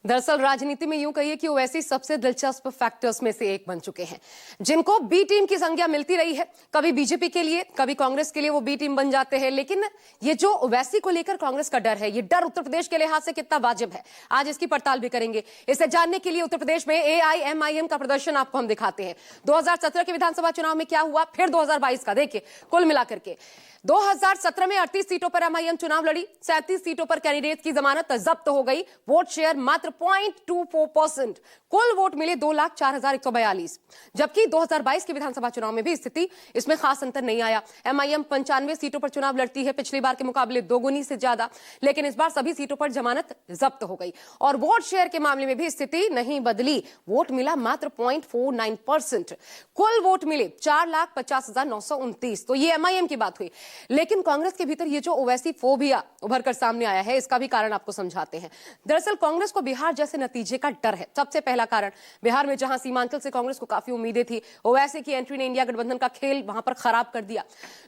दरअसल राजनीति में यूं कहिए कि ओवैसी सबसे दिलचस्प फैक्टर्स में से एक बन चुके हैं, जिनको बी टीम की संज्ञा मिलती रही है। कभी बीजेपी के लिए, कभी कांग्रेस के लिए वो बी टीम बन जाते हैं। लेकिन ये जो ओवैसी को लेकर कांग्रेस का डर है, ये डर उत्तर प्रदेश के लिहाज से कितना वाजिब है, आज इसकी पड़ताल भी करेंगे। इसे जानने के लिए उत्तर प्रदेश में एआईएमआईएम का प्रदर्शन आपको हम दिखाते हैं। 2017 के विधानसभा चुनाव में क्या हुआ, फिर 2022 का देखिए। कुल मिलाकर के 2017 में 38 सीटों पर एमआईएम चुनाव लड़ी, 37 सीटों पर कैंडिडेट की जमानत जब्त हो गई, वोट शेयर मात्र 0.24%, कुल वोट मिले 2,04,142। जबकि 2022 के विधानसभा चुनाव में भी स्थिति इसमें खास अंतर नहीं आया। एमआईएम 95 सीटों पर चुनाव लड़ती है, पिछली बार के मुकाबले दोगुनी से ज्यादा, लेकिन इस बार सभी सीटों पर जमानत जब्त हो गई। और वोट शेयर के मामले में भी स्थिति नहीं बदली, वोट मिला मात्र 0.49%, कुल वोट मिले 4,50,929। तो ये एमआईएम की बात हुई। लेकिन कांग्रेस के भीतर ये जो ओवैसी फोबिया उभर कर सामने आया है, इसका भी कारण आपको समझाते हैं। दरअसल कांग्रेस को बिहार जैसे नतीजे का डर है। सबसे पहला कारण, बिहार में जहां सीमांचल से कांग्रेस को काफी उम्मीदें थी, ओवैसी की एंट्री ने इंडिया गठबंधन का खेल वहां पर खराब कर दिया।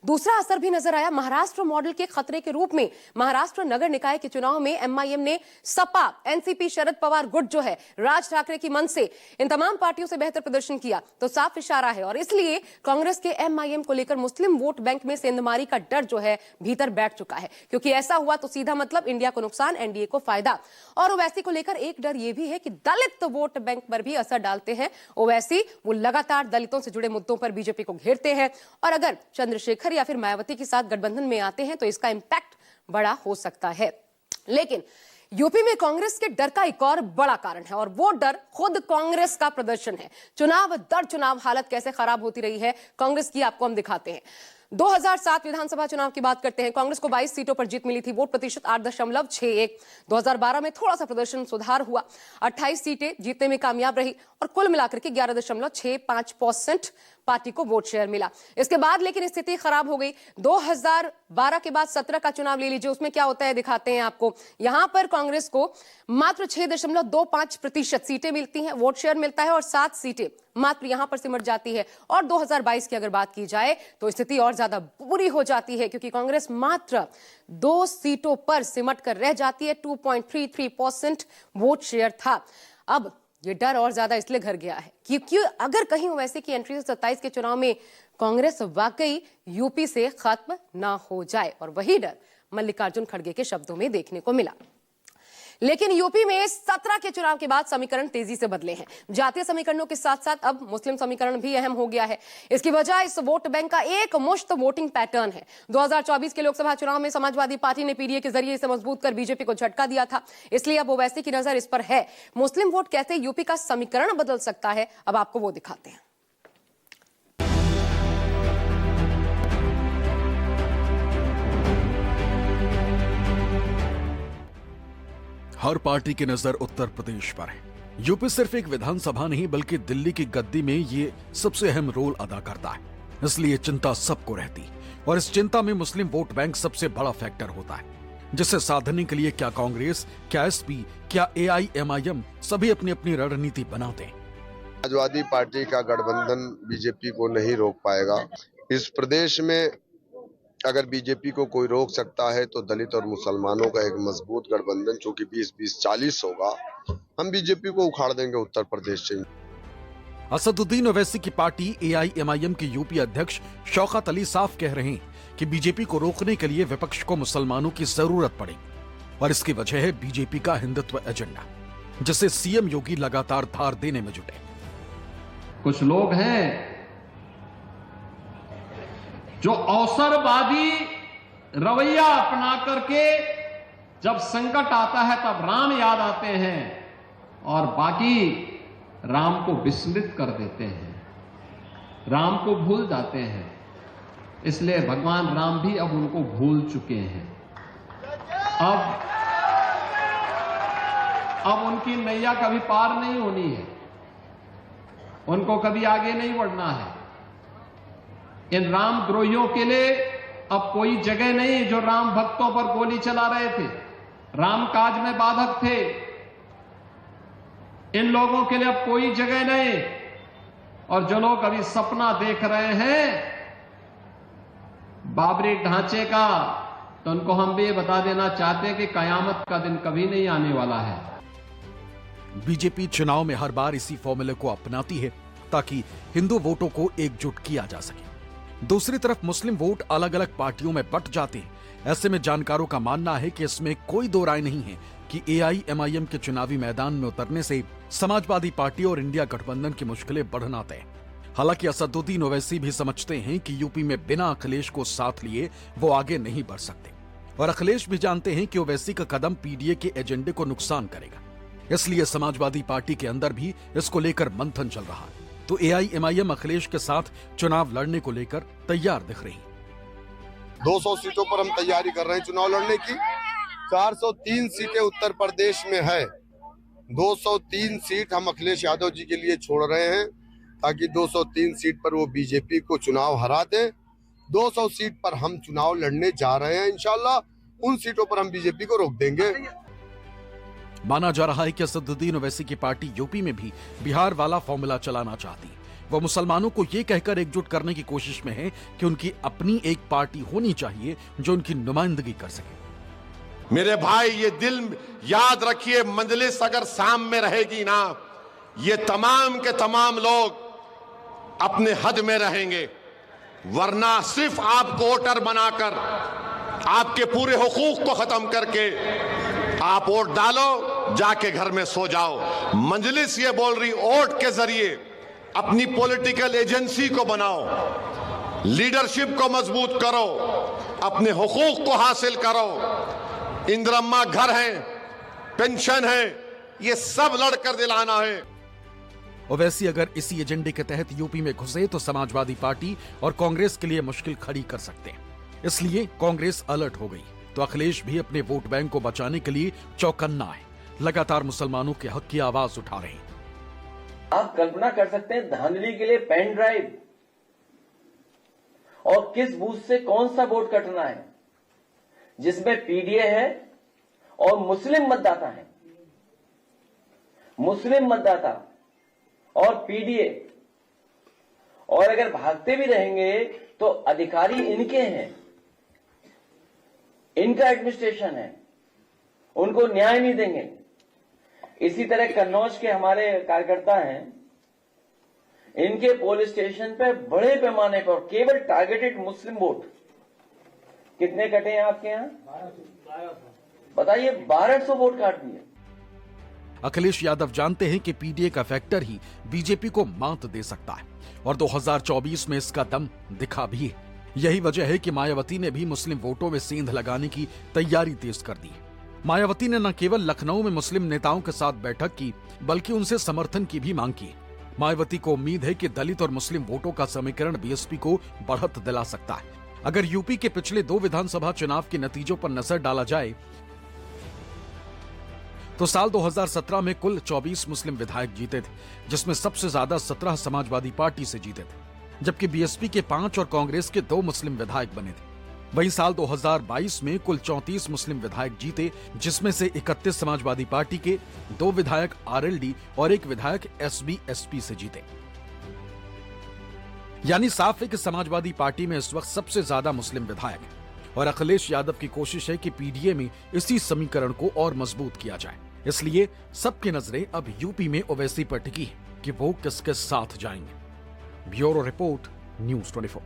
दूसरा असर भी नजर आया महाराष्ट्र मॉडल के खतरे के रूप में। महाराष्ट्र नगर निकाय के चुनाव में एमआईएम ने सपा, एनसीपी, शरद पवार गुट जो है, राज ठाकरे की मन से, इन तमाम पार्टियों से बेहतर प्रदर्शन किया। तो साफ इशारा है, और इसलिए कांग्रेस के एमआईएम को लेकर मुस्लिम वोट बैंक में सेंधमारी का डर जो है भीतर बैठ चुका है, क्योंकि ऐसा हुआ तो सीधा मतलब इंडिया को नुकसान, एनडीए को फायदा। और ओवैसी को लेकर एक डर यह भी है कि दलित वोट बैंक पर भी असर डालते हैं ओवैसी। वो लगातार दलितों से जुड़े मुद्दों पर बीजेपी को घेरते हैं, और अगर चंद्रशेखर या फिर मायावती के साथ गठबंधन में आते हैं तो इसका इंपैक्ट बड़ा हो सकता है। लेकिन यूपी में कांग्रेस के डर का एक और बड़ा कारण है, और वो डर खुद कांग्रेस का प्रदर्शन है। चुनाव दर चुनाव हालत कैसे खराब होती रही है कांग्रेस की, आपको हम दिखाते हैं। 2007 विधानसभा चुनाव की बात करते हैं। कांग्रेस को 22 सीटों पर जीत मिली थी, वोट प्रतिशत 8.61। 2012 में थोड़ा सा प्रदर्शन सुधार हुआ, 28 सीटें जीतने में कामयाब रही, और कुल मिलाकर के 11.65% पार्टी को वोट शेयर मिला। इसके बाद लेकिन स्थिति खराब हो गई। 2012 के बाद 17 का चुनाव ले लीजिए, उसमें क्या होता है दिखाते हैं आपको। यहां पर कांग्रेस को मात्र 6.25% सीटें मिलती हैं, वोट शेयर मिलता है, और 7 सीटें मात्र यहां पर सिमट जाती है। और 2022 की अगर बात की जाए तो स्थिति और ज्यादा बुरी हो जाती है, क्योंकि कांग्रेस मात्र 2 सीटों पर सिमट कर रह जाती है। 2.33% वोट शेयर था। अब ये डर और ज्यादा इसलिए घर गया है क्योंकि अगर कहीं ओवैसी की एंट्री से 27 के चुनाव में कांग्रेस वाकई यूपी से खत्म ना हो जाए, और वही डर मल्लिकार्जुन खड़गे के शब्दों में देखने को मिला। लेकिन यूपी में 17 के चुनाव के बाद समीकरण तेजी से बदले हैं। जातीय समीकरणों के साथ साथ अब मुस्लिम समीकरण भी अहम हो गया है। इसकी वजह इस वोट बैंक का एक मुश्त वोटिंग पैटर्न है। 2024 के लोकसभा चुनाव में समाजवादी पार्टी ने पीडीए के जरिए इसे मजबूत कर बीजेपी को झटका दिया था, इसलिए अब ओवैसी की नजर इस पर है। मुस्लिम वोट कैसे यूपी का समीकरण बदल सकता है, अब आपको वो दिखाते हैं। हर पार्टी की नजर उत्तर प्रदेश पर है। यूपी सिर्फ एक विधानसभा नहीं बल्कि दिल्ली की गद्दी में ये सबसे अहम रोल अदा करता है, इसलिए चिंता सबको रहती, और इस चिंता में मुस्लिम वोट बैंक सबसे बड़ा फैक्टर होता है, जिसे साधने के लिए क्या कांग्रेस, क्या एसपी, क्या एआईएमआईएम सभी अपनी अपनी रणनीति बनाते हैं। समाजवादी पार्टी का गठबंधन बीजेपी को नहीं रोक पाएगा। इस प्रदेश में अगर बीजेपी को कोई रोक सकता है तो दलित और मुसलमानों का एक मजबूत गठबंधन, जो कि 20-20-40 होगा, हम बीजेपी को उखाड़ देंगे उत्तर प्रदेश से। असदुद्दीन ओवैसी की पार्टी एआईएमआईएम के यूपी अध्यक्ष शौकत अली साफ कह रहे हैं कि बीजेपी को रोकने के लिए विपक्ष को मुसलमानों की जरूरत पड़ेगी, और इसकी वजह है बीजेपी का हिंदुत्व एजेंडा, जिसे सीएम योगी लगातार धार देने में जुटे। कुछ लोग हैं जो अवसरवादी रवैया अपना करके जब संकट आता है तब राम याद आते हैं, और बाकी राम को विस्मृत कर देते हैं, राम को भूल जाते हैं। इसलिए भगवान राम भी अब उनको भूल चुके हैं। अब उनकी नैया कभी पार नहीं होनी है, उनको कभी आगे नहीं बढ़ना है। इन रामद्रोहियों के लिए अब कोई जगह नहीं, जो राम भक्तों पर गोली चला रहे थे, राम काज में बाधक थे, इन लोगों के लिए अब कोई जगह नहीं। और जो लोग अभी सपना देख रहे हैं बाबरी ढांचे का, तो उनको हम भी ये बता देना चाहते हैं कि कयामत का दिन कभी नहीं आने वाला है। बीजेपी चुनाव में हर बार इसी फॉर्मूले को अपनाती है ताकि हिंदू वोटों को एकजुट किया जा सके। दूसरी तरफ मुस्लिम वोट अलग अलग पार्टियों में बंट जाते हैं। ऐसे में जानकारों का मानना है कि इसमें कोई दो राय नहीं है कि AIMIM के चुनावी मैदान में उतरने से समाजवादी पार्टी और इंडिया गठबंधन की मुश्किलें बढ़ना तय। हालांकि असदुद्दीन ओवैसी भी समझते हैं कि यूपी में बिना अखिलेश को साथ लिए वो आगे नहीं बढ़ सकते और अखिलेश भी जानते हैं कि ओवैसी का कदम PDA के एजेंडे को नुकसान करेगा। इसलिए समाजवादी पार्टी के अंदर भी इसको लेकर मंथन चल रहा है। तो AIMIM अखिलेश के साथ चुनाव लड़ने को लेकर तैयार दिख रही। 200 सीटों पर हम तैयारी कर रहे हैं चुनाव लड़ने की। 403 सीटें उत्तर प्रदेश में है। 203 सीट हम अखिलेश यादव जी के लिए छोड़ रहे हैं ताकि 203 सीट पर वो बीजेपी को चुनाव हरा दें। 200 सीट पर हम चुनाव लड़ने जा रहे हैं। इंशाल्लाह उन सीटों पर हम बीजेपी को रोक देंगे। माना जा रहा है कि असदुद्दीन ओवैसी की पार्टी यूपी में भी बिहार वाला फॉर्मूला चलाना चाहती है। वो मुसलमानों को ये कहकर एकजुट करने की कोशिश में है कि उनकी अपनी एक पार्टी होनी चाहिए जो उनकी नुमाइंदगी कर सके। मेरे भाई, ये दिल याद रखिए, मजलिस अगर शाम में रहेगी ना, ये तमाम के तमाम लोग अपने हद में रहेंगे, वरना सिर्फ आप वोटर बनाकर आपके पूरे हुकूक को खत्म करके आप वोट डालो, जाके घर में सो जाओ। मजलिस ये बोल रही, वोट के जरिए अपनी पॉलिटिकल एजेंसी को बनाओ, लीडरशिप को मजबूत करो, अपने हुकूक को हासिल करो। इंदिरम्मा घर है, पेंशन है, ये सब लड़कर दिलाना है। ओवैसी अगर इसी एजेंडे के तहत यूपी में घुसे तो समाजवादी पार्टी और कांग्रेस के लिए मुश्किल खड़ी कर सकते हैं। इसलिए कांग्रेस अलर्ट हो गई तो अखिलेश भी अपने वोट बैंक को बचाने के लिए चौकन्ना है। लगातार मुसलमानों के हक की आवाज उठा रहे हैं। आप कल्पना कर सकते हैं धांधली के लिए पेन ड्राइव और किस बूथ से कौन सा वोट कटना है, जिसमें PDA है और मुस्लिम मतदाता है। मुस्लिम मतदाता और PDA, और अगर भागते भी रहेंगे तो अधिकारी इनके हैं, इनका एडमिनिस्ट्रेशन है, उनको न्याय नहीं देंगे। इसी तरह कन्नौज के हमारे कार्यकर्ता हैं, इनके पुलिस स्टेशन पे बड़े पैमाने पर केवल टारगेटेड मुस्लिम वोट कितने कटे हैं आपके यहां बताइए? 1200 वोट काट दिए। अखिलेश यादव जानते हैं कि PDA का फैक्टर ही बीजेपी को मात दे सकता है और 2024 में इसका दम दिखा भी है। यही वजह है कि मायावती ने भी मुस्लिम वोटों में सेंध लगाने की तैयारी तेज कर दी है। मायावती ने न केवल लखनऊ में मुस्लिम नेताओं के साथ बैठक की, बल्कि उनसे समर्थन की भी मांग की। मायावती को उम्मीद है कि दलित और मुस्लिम वोटों का समीकरण BSP को बढ़त दिला सकता है। अगर यूपी के पिछले 2 विधानसभा चुनाव के नतीजों पर नजर डाला जाए तो साल 2017 में कुल 24 मुस्लिम विधायक जीते थे, जिसमें सबसे ज्यादा 17 समाजवादी पार्टी से जीते थे, जबकि BSP के 5 और कांग्रेस के 2 मुस्लिम विधायक बने थे। वहीं साल 2022 में कुल 34 मुस्लिम विधायक जीते, जिसमें से 31 समाजवादी पार्टी के, 2 विधायक RLD और 1 विधायक SB/SP से जीते। यानी साफ है कि समाजवादी पार्टी में इस वक्त सबसे ज्यादा मुस्लिम विधायक हैं और अखिलेश यादव की कोशिश है कि PDA में इसी समीकरण को और मजबूत किया जाए। इसलिए सबकी नजरें अब यूपी में ओवैसी पर टिकी है कि वो किसके साथ जाएंगे। Bureau report, news 24।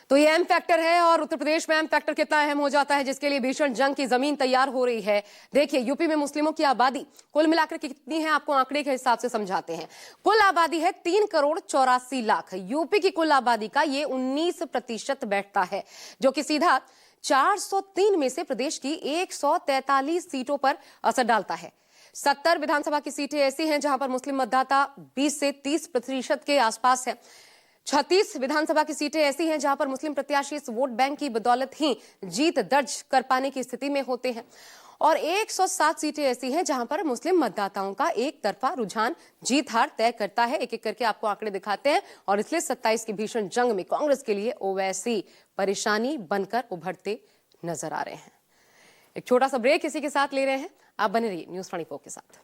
तो ये एम फैक्टर है और उत्तर प्रदेश में एम फैक्टर कितना अहम हो जाता है, जिसके लिए भीषण जंग की जमीन तैयार हो रही है। देखिए, यूपी में मुस्लिमों की आबादी कुल मिलाकर के कितनी है, आपको आंकड़े के हिसाब से समझाते हैं। कुल आबादी है 3,84,00,000। यूपी की कुल आबादी का ये 19% बैठता है, जो कि सीधा 403 में से प्रदेश की 143 सीटों पर असर डालता है। 70 विधानसभा की सीटें ऐसी हैं जहां पर मुस्लिम मतदाता 20 से 30% के आसपास है। 36 विधानसभा की सीटें ऐसी हैं जहां पर मुस्लिम प्रत्याशी इस वोट बैंक की बदौलत ही जीत दर्ज कर पाने की स्थिति में होते हैं और 107 सीटें ऐसी हैं जहां पर मुस्लिम मतदाताओं का एक तरफा रुझान जीत हार तय करता है। एक एक करके आपको आंकड़े दिखाते हैं और इसलिए 27 की भीषण जंग में कांग्रेस के लिए ओवैसी परेशानी बनकर उभरते नजर आ रहे हैं। एक छोटा सा ब्रेक इसी के साथ ले रहे हैं, आप बने रहिए न्यूज़ 24 के साथ।